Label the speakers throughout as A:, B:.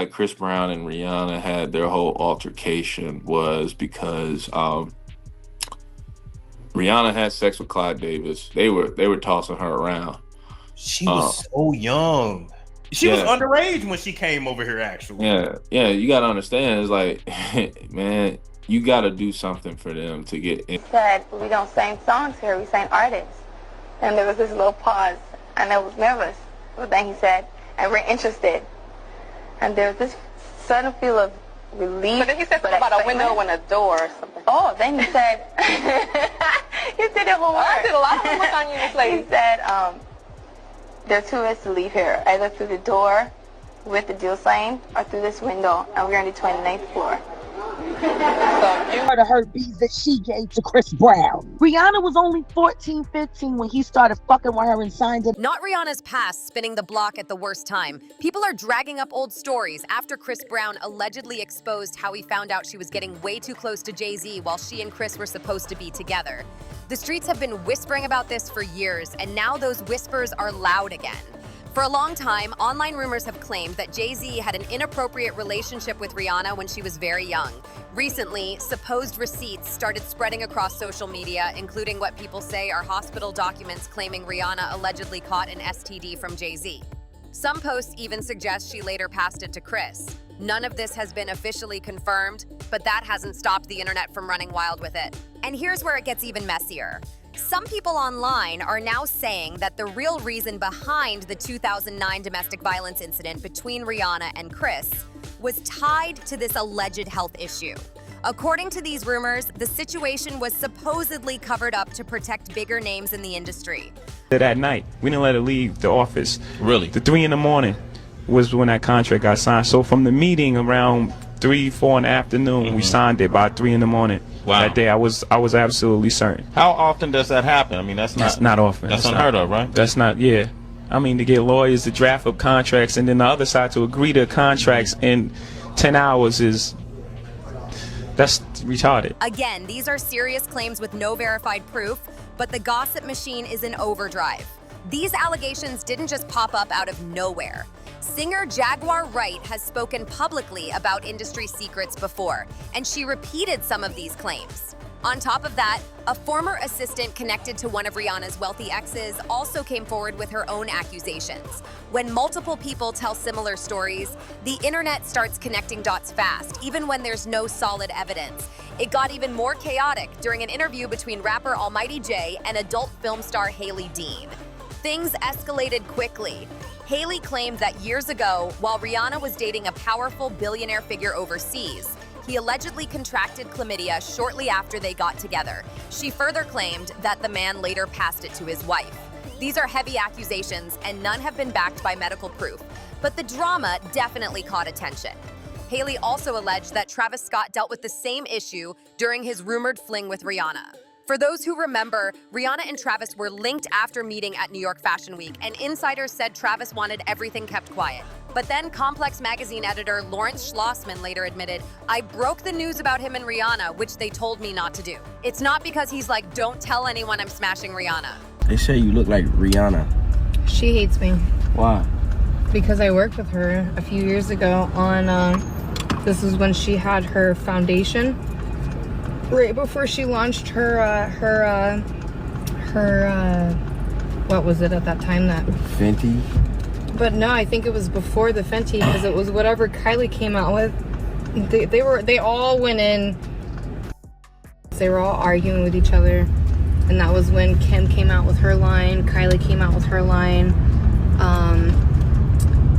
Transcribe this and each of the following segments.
A: why Chris Brown and Rihanna had their whole altercation was because Rihanna had sex with Clyde Davis. They were tossing her around.
B: She was so young. She was underage when she came over here, actually.
A: Yeah. You gotta understand. It's like, man, you gotta do something for them to get in.
C: Said we don't sing songs here. We sing artists. And there was this little pause, and I was nervous. But then he said, and we're interested. And there was this sudden feel of relief.
D: But then he said something about a window and a door or something.
C: Oh, then he said, you did it homework.
D: I did a lot of homework on you, this lady.
C: He said, there are two ways to leave here, either through the door with the deal sign or through this window, and we're on the 29th floor.
E: Part of her bees that she gave to Chris Brown. Rihanna was only 14, 15 when he started fucking with her and signed it.
F: Not Rihanna's past spinning the block at the worst time. People are dragging up old stories after Chris Brown allegedly exposed how he found out she was getting way too close to Jay Z while she and Chris were supposed to be together. The streets have been whispering about this for years, and now those whispers are loud again. For a long time, online rumors have claimed that Jay Z had an inappropriate relationship with Rihanna when she was very young. Recently, supposed receipts started spreading across social media, including what people say are hospital documents claiming Rihanna allegedly caught an STD from Jay Z. Some posts even suggest she later passed it to Chris. None of this has been officially confirmed, but that hasn't stopped the internet from running wild with it. And here's where it gets even messier. Some people online are now saying that the real reason behind the 2009 domestic violence incident between Rihanna and Chris was tied to this alleged health issue. According to these rumors, the situation was supposedly covered up to protect bigger names in the industry.
G: That night, we didn't let her leave the office.
B: Really?
G: The 3 a.m. was when that contract got signed. So from the meeting around 3, 4 in the afternoon, we signed it by 3 a.m.
B: Wow.
G: That day, I was absolutely certain.
B: How often does that happen? I mean, that's
G: not often.
B: That's unheard of, right?
G: That's not, yeah. I mean, to get lawyers to draft up contracts and then the other side to agree to contracts in 10 hours that's retarded.
F: Again, these are serious claims with no verified proof, but the gossip machine is in overdrive. These allegations didn't just pop up out of nowhere. Singer Jaguar Wright has spoken publicly about industry secrets before, and she repeated some of these claims. On top of that, a former assistant connected to one of Rihanna's wealthy exes also came forward with her own accusations. When multiple people tell similar stories, the internet starts connecting dots fast, even when there's no solid evidence. It got even more chaotic during an interview between rapper Almighty Jay and adult film star Haley Dean. Things escalated quickly. Haley claimed that years ago, while Rihanna was dating a powerful billionaire figure overseas, he allegedly contracted chlamydia shortly after they got together. She further claimed that the man later passed it to his wife. These are heavy accusations, and none have been backed by medical proof, but the drama definitely caught attention. Haley also alleged that Travis Scott dealt with the same issue during his rumored fling with Rihanna. For those who remember, Rihanna and Travis were linked after meeting at New York Fashion Week, and insiders said Travis wanted everything kept quiet. But then Complex magazine editor Lawrence Schlossman later admitted, "I broke the news about him and Rihanna, which they told me not to do." It's not because he's like, "Don't tell anyone I'm smashing Rihanna."
H: They say you look like Rihanna.
I: She hates me.
H: Why?
I: Because I worked with her a few years ago on, this is when she had her foundation. Right before she launched her what was it at that time? That
H: Fenty?
I: But no, I think it was before the Fenty, because it was whatever Kylie came out with. They all went in. They were all arguing with each other, and that was when Kim came out with her line, Kylie came out with her line.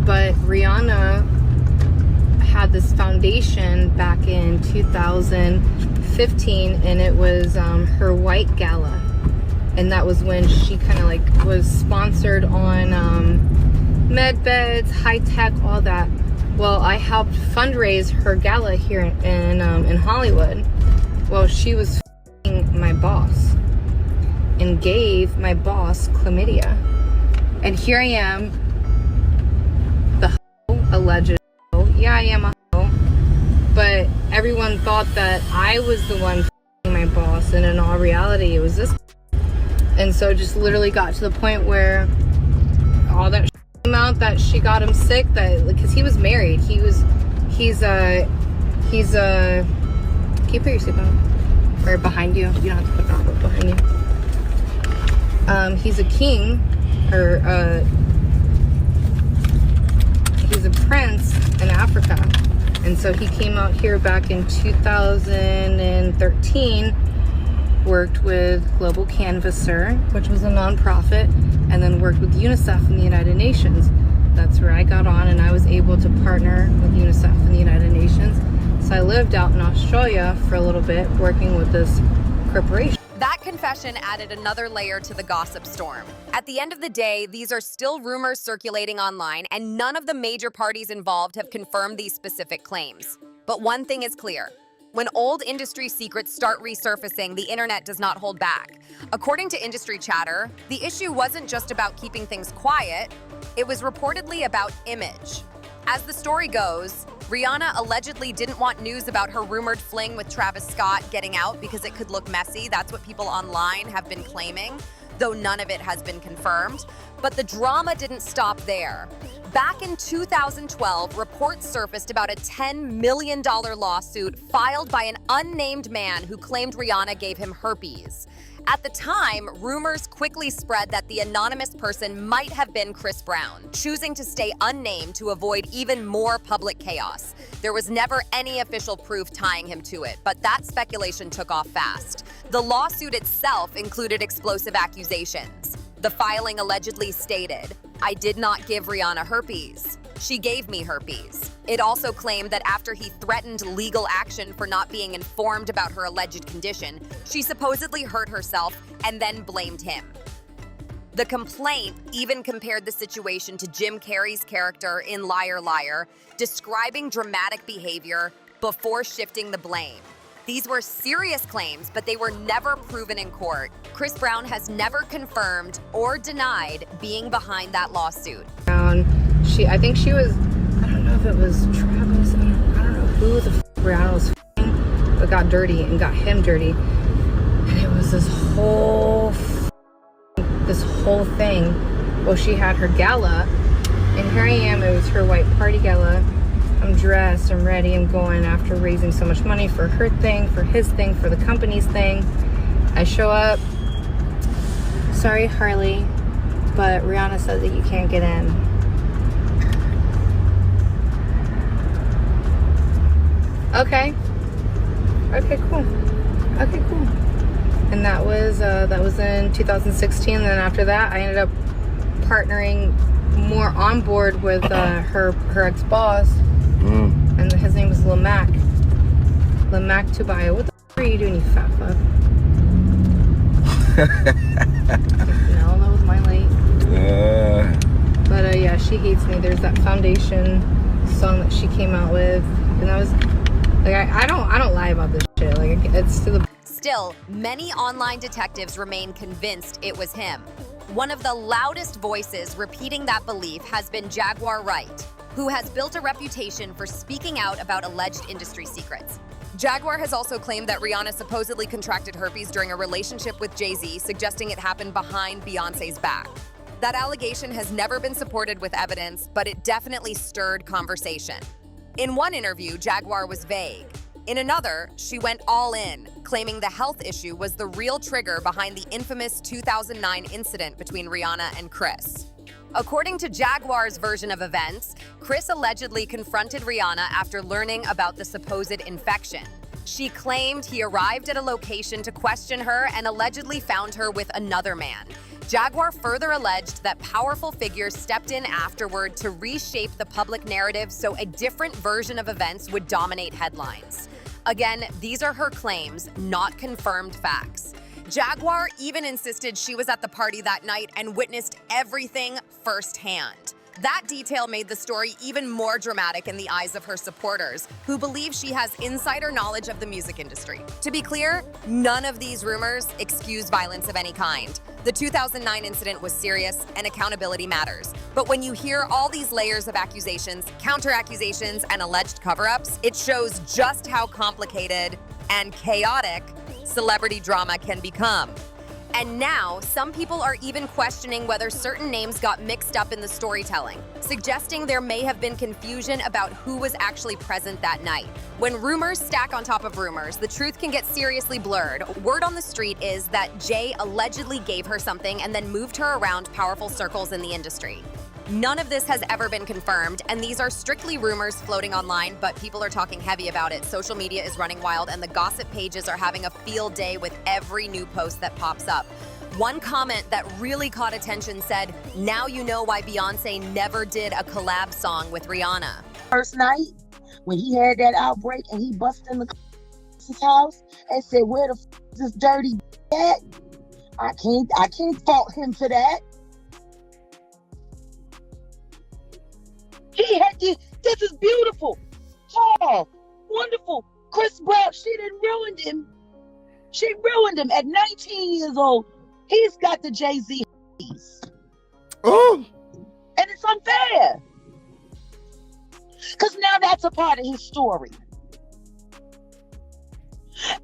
I: But Rihanna had this foundation back in 2015, and it was her white gala, and that was when she kind of like was sponsored on med beds, high tech, all that. Well, I helped fundraise her gala here in Hollywood. Well, she was f***ing my boss and gave my boss chlamydia, and here I am, the alleged. Yeah, I am a hoe, but everyone thought that I was the one f***ing my boss, and in all reality, it was this. And so it just literally got to the point where all that came out, that she got him sick, that because he was married, he was He's can you put your seatbelt? Or behind you. You don't have to put it on, but behind you. He's a king, or he's a prince in Africa. And so he came out here back in 2013, worked with Global Canvasser, which was a nonprofit, and then worked with UNICEF in the United Nations. That's where I got on, and I was able to partner with UNICEF in the United Nations. So I lived out in Australia for a little bit, working with this corporation.
F: That confession added another layer to the gossip storm. At the end of the day, these are still rumors circulating online, and none of the major parties involved have confirmed these specific claims. But one thing is clear. When old industry secrets start resurfacing, the internet does not hold back. According to industry chatter, the issue wasn't just about keeping things quiet, it was reportedly about image. As the story goes, Rihanna allegedly didn't want news about her rumored fling with Travis Scott getting out because it could look messy. That's what people online have been claiming, though none of it has been confirmed. But the drama didn't stop there. Back in 2012, reports surfaced about a $10 million lawsuit filed by an unnamed man who claimed Rihanna gave him herpes. At the time, rumors quickly spread that the anonymous person might have been Chris Brown, choosing to stay unnamed to avoid even more public chaos. There was never any official proof tying him to it, but that speculation took off fast. The lawsuit itself included explosive accusations. The filing allegedly stated, "I did not give Rihanna herpes. She gave me herpes." It also claimed that after he threatened legal action for not being informed about her alleged condition, she supposedly hurt herself and then blamed him. The complaint even compared the situation to Jim Carrey's character in Liar Liar, describing dramatic behavior before shifting the blame. These were serious claims, but they were never proven in court. Chris Brown has never confirmed or denied being behind that lawsuit.
I: I think she was, I don't know if it was Travis, I don't know who the Rihanna was but got dirty and got him dirty. And it was this whole thing. Well, she had her gala, and here I am, it was her white party gala. I'm dressed, I'm ready, I'm going after raising so much money for her thing, for his thing, for the company's thing. I show up, sorry Harley, but Rihanna said that you can't get in. Okay, cool. And that was in 2016. And then after that, I ended up partnering more on board with her ex-boss, and his name was Lil Mac Tubaya. What the f*** are you doing, you fat fuck? No, that was my late. But yeah, she hates me. There's that Foundation song that she came out with, and that was like, I don't lie about this shit. Like, it's to the.
F: Still, many online detectives remain convinced it was him. One of the loudest voices repeating that belief has been Jaguar Wright, who has built a reputation for speaking out about alleged industry secrets. Jaguar has also claimed that Rihanna supposedly contracted herpes during a relationship with Jay Z, suggesting it happened behind Beyoncé's back. That allegation has never been supported with evidence, but it definitely stirred conversation. In one interview, Jaguar was vague. In another, she went all in, claiming the health issue was the real trigger behind the infamous 2009 incident between Rihanna and Chris. According to Jaguar's version of events, Chris allegedly confronted Rihanna after learning about the supposed infection. She claimed he arrived at a location to question her and allegedly found her with another man. Jaguar further alleged that powerful figures stepped in afterward to reshape the public narrative so a different version of events would dominate headlines. Again, these are her claims, not confirmed facts. Jaguar even insisted she was at the party that night and witnessed everything firsthand. That detail made the story even more dramatic in the eyes of her supporters, who believe she has insider knowledge of the music industry. To be clear, none of these rumors excuse violence of any kind. The 2009 incident was serious, and accountability matters. But when you hear all these layers of accusations, counter-accusations, and alleged cover-ups, it shows just how complicated and chaotic celebrity drama can become. And now, some people are even questioning whether certain names got mixed up in the storytelling, suggesting there may have been confusion about who was actually present that night. When rumors stack on top of rumors, the truth can get seriously blurred. Word on the street is that Jay allegedly gave her something and then moved her around powerful circles in the industry. None of this has ever been confirmed, and these are strictly rumors floating online, but people are talking heavy about it. Social media is running wild, and the gossip pages are having a field day with every new post that pops up. One comment that really caught attention said, "Now you know why Beyonce never did a collab song with Rihanna."
E: First night, when he had that outbreak and he busted in the house and said, "Where the f is this dirty at?" I can't fault him for that. He had this is beautiful, tall, wonderful. Chris Brown, she didn't ruin him. She ruined him at 19 years old. He's got the Jay Z.
H: Oh,
E: And it's unfair. Because now that's a part of his story.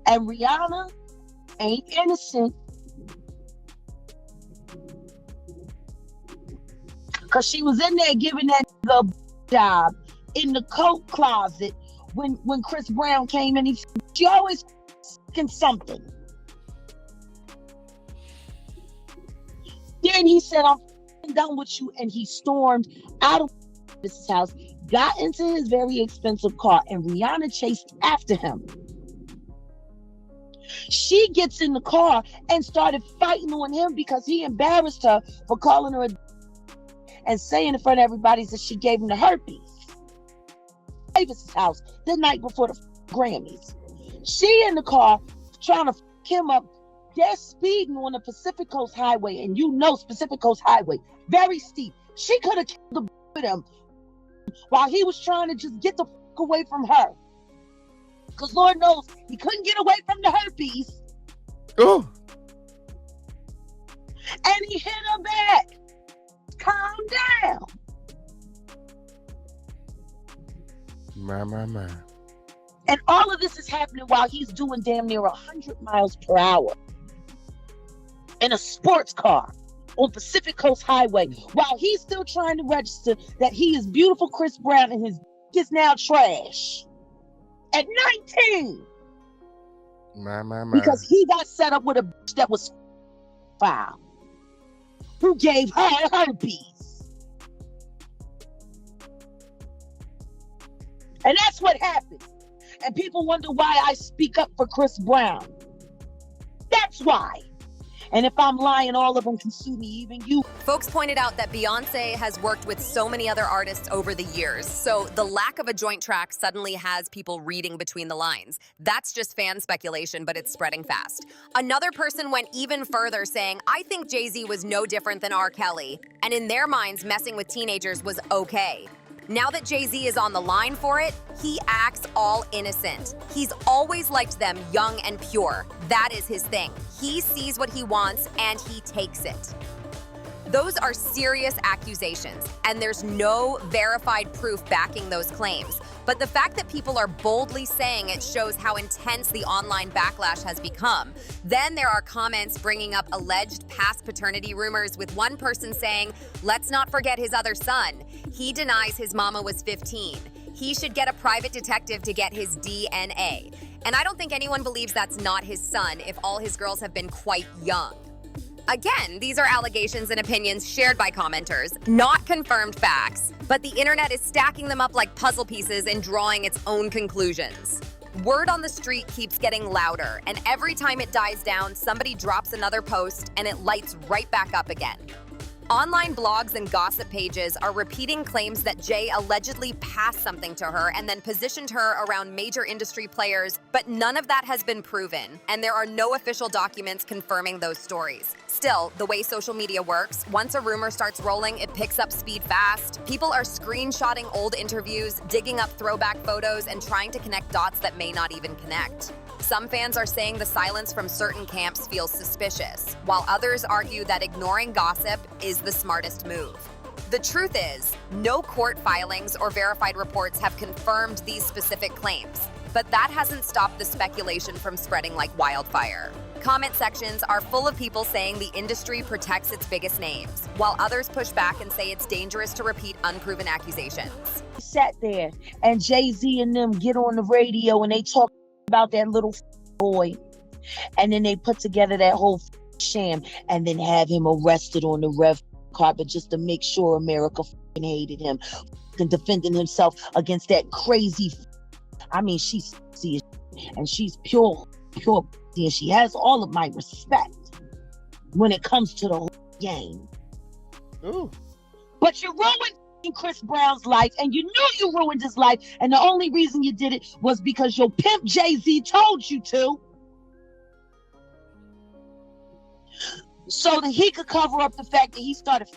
E: And Rihanna ain't innocent. Because she was in there giving that nigga a job in the coat closet when Chris Brown came in. She always f***ing something. Then he said, "I'm f***ing done with you," and he stormed out of this house, got into his very expensive car, and Rihanna chased after him. She gets in the car and started fighting on him because he embarrassed her for calling her a and saying in front of everybody that she gave him the herpes. Davis's house the night before the Grammys. She in the car trying to f him up. They're speeding on the Pacific Coast Highway, and you know Pacific Coast Highway, very steep. She could have killed the with him while he was trying to just get the f away from her. Because Lord knows he couldn't get away from the herpes.
H: oh,
E: And he hit her back. Calm down.
H: my.
E: And all of this is happening while he's doing damn near 100 miles per hour in a sports car on Pacific Coast Highway while he's still trying to register that he is beautiful Chris Brown and his is now trash at 19
H: My.
E: because he got set up with a bitch that was foul who gave her herpes. And that's what happened. And people wonder why I speak up for Chris Brown. That's why. And if I'm lying, all of them can sue me, even you.
F: Folks pointed out that Beyonce has worked with so many other artists over the years, so the lack of a joint track suddenly has people reading between the lines. That's just fan speculation, but it's spreading fast. Another person went even further, saying, "I think Jay Z was no different than R. Kelly, and in their minds, messing with teenagers was okay." Now that Jay Z is on the line for it, he acts all innocent. He's always liked them young and pure. That is his thing. He sees what he wants and he takes it. Those are serious accusations, and there's no verified proof backing those claims. But the fact that people are boldly saying it shows how intense the online backlash has become. Then there are comments bringing up alleged past paternity rumors, with one person saying, "Let's not forget his other son. He denies his mama was 15. He should get a private detective to get his DNA." And I don't think anyone believes that's not his son if all his girls have been quite young. Again, these are allegations and opinions shared by commenters, not confirmed facts, but the internet is stacking them up like puzzle pieces and drawing its own conclusions. Word on the street keeps getting louder, and every time it dies down, somebody drops another post and it lights right back up again. Online blogs and gossip pages are repeating claims that Jay allegedly passed something to her and then positioned her around major industry players, but none of that has been proven, and there are no official documents confirming those stories. Still, the way social media works, once a rumor starts rolling, it picks up speed fast. People are screenshotting old interviews, digging up throwback photos, and trying to connect dots that may not even connect. Some fans are saying the silence from certain camps feels suspicious, while others argue that ignoring gossip is the smartest move. The truth is, no court filings or verified reports have confirmed these specific claims, but that hasn't stopped the speculation from spreading like wildfire. Comment sections are full of people saying the industry protects its biggest names, while others push back and say it's dangerous to repeat unproven accusations.
E: He sat there and Jay Z and them get on the radio and they talk about that little boy. And then they put together that whole sham and then have him arrested on the red carpet just to make sure America hated him and defending himself against that crazy. I mean, she's and she's pure, and she has all of my respect when it comes to the whole game.
H: Ooh.
E: But you ruined Chris Brown's life, and you knew you ruined his life, and the only reason you did it was because your pimp Jay Z told you to. So that he could cover up the fact that he started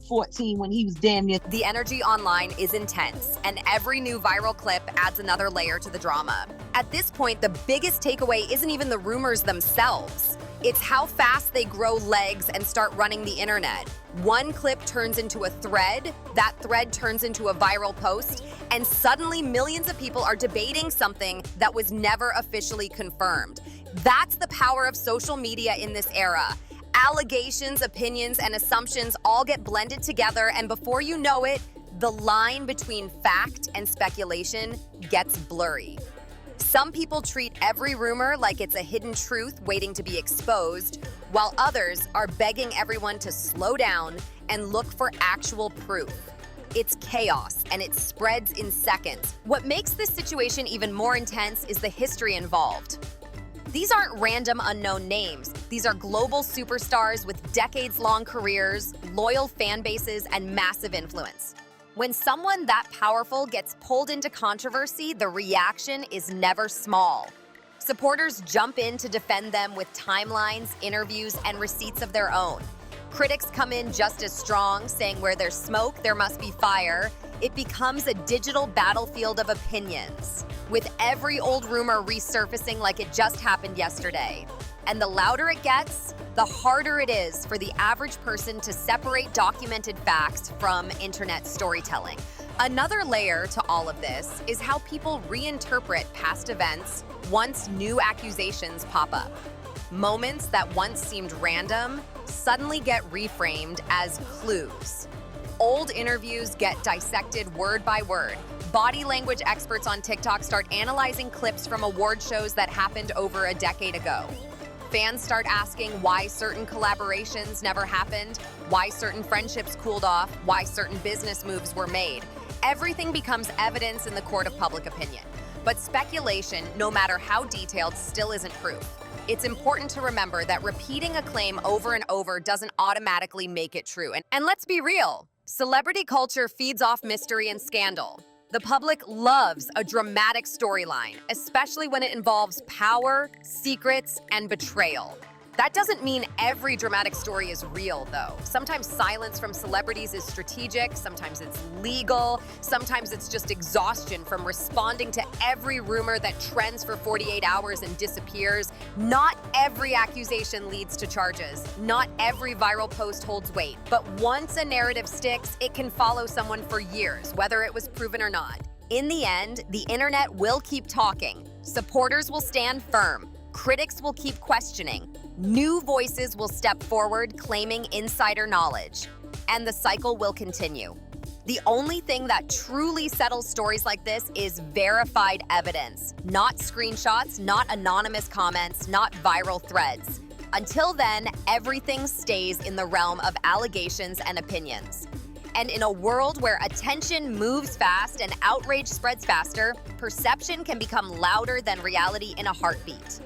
E: 14 when he was damn near.
F: The energy online is intense, and every new viral clip adds another layer to the drama. At this point, the biggest takeaway isn't even the rumors themselves. It's how fast they grow legs and start running the internet. One clip turns into a thread, that thread turns into a viral post, and suddenly millions of people are debating something that was never officially confirmed. That's the power of social media in this era. Allegations, opinions, and assumptions all get blended together, and before you know it, the line between fact and speculation gets blurry. Some people treat every rumor like it's a hidden truth waiting to be exposed, while others are begging everyone to slow down and look for actual proof. It's chaos, and it spreads in seconds. What makes this situation even more intense is the history involved. These aren't random unknown names. These are global superstars with decades-long careers, loyal fan bases, and massive influence. When someone that powerful gets pulled into controversy, the reaction is never small. Supporters jump in to defend them with timelines, interviews, and receipts of their own. Critics come in just as strong, saying where there's smoke, there must be fire. It becomes a digital battlefield of opinions, with every old rumor resurfacing like it just happened yesterday. And the louder it gets, the harder it is for the average person to separate documented facts from internet storytelling. Another layer to all of this is how people reinterpret past events once new accusations pop up. Moments that once seemed random suddenly get reframed as clues. Old interviews get dissected word by word. Body language experts on TikTok start analyzing clips from award shows that happened over a decade ago. Fans start asking why certain collaborations never happened, why certain friendships cooled off, why certain business moves were made. Everything becomes evidence in the court of public opinion. But speculation, no matter how detailed, still isn't proof. It's important to remember that repeating a claim over and over doesn't automatically make it true. And let's be real, celebrity culture feeds off mystery and scandal. The public loves a dramatic storyline, especially when it involves power, secrets, and betrayal. That doesn't mean every dramatic story is real, though. Sometimes silence from celebrities is strategic, sometimes it's legal, sometimes it's just exhaustion from responding to every rumor that trends for 48 hours and disappears. Not every accusation leads to charges. Not every viral post holds weight. But once a narrative sticks, it can follow someone for years, whether it was proven or not. In the end, the internet will keep talking. Supporters will stand firm. Critics will keep questioning. New voices will step forward claiming insider knowledge. And the cycle will continue. The only thing that truly settles stories like this is verified evidence. Not screenshots, not anonymous comments, not viral threads. Until then, everything stays in the realm of allegations and opinions. And in a world where attention moves fast and outrage spreads faster, perception can become louder than reality in a heartbeat.